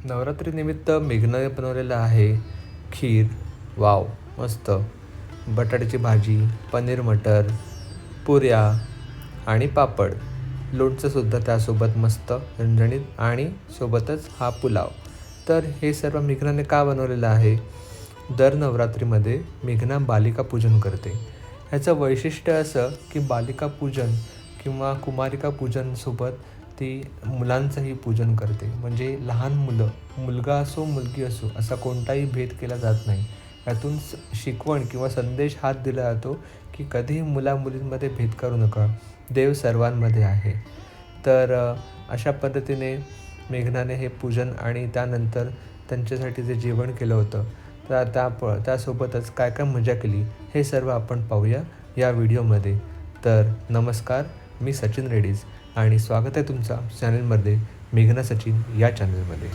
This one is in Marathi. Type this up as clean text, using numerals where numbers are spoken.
नवरात्रीनिमित्त मेघनाने बनवलेलं आहे खीर. वाव, मस्त. बटाट्याची भाजी, पनीर मटर, पुऱ्या आणि पापड. लोणचंसुद्धा त्यासोबत मस्त झणझणीत आणि सोबतच हा पुलाव. तर हे सर्व मेघनाने का बनवलेलं आहे? दर नवरात्रीमध्ये मेघना बालिका पूजन करते. ह्याचं वैशिष्ट्य असं की बालिका पूजन किंवा कुमारिका पूजनसोबत ती मुलांचंही पूजन करते. म्हणजे लहान मुलं, मुलगा असो मुलगी असो असा कोणताही भेद केला जात नाही. यातून शिकवण किंवा संदेश हाच दिला जातो की कधीही मुलामुलींमध्ये भेद करू नका, देव सर्वांमध्ये आहे. तर अशा पद्धतीने मेघनाने हे पूजन आणि त्यानंतर त्यांच्यासाठी जे जेवण केलं होतं त्यासोबतच काय काय मजा केली हे सर्व आपण पाहूया या व्हिडिओमध्ये. तर नमस्कार, मी सचिन रेड्डीज आणि स्वागत आहे तुमचा चॅनलमध्ये, मेघना सचिन या चॅनलमध्ये.